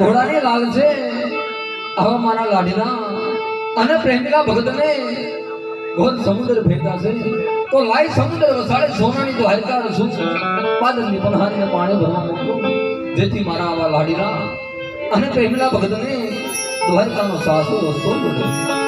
ઘોડાની લાલ છે હવે મારા લાડીના અને પ્રેમિકા ભગતને ઘોર સમુદ્ર ભેગા છે તો લાઈ સમુદ્ર વસાડે સોનાની તો હરકાર શું છે પાદરની પનહારીને પાણી ભરવા મોકલો જેથી મારા આવા લાડીના અને પ્રેમિકા ભગતને દ્વારકાનો સાસુ રસ્તો મળે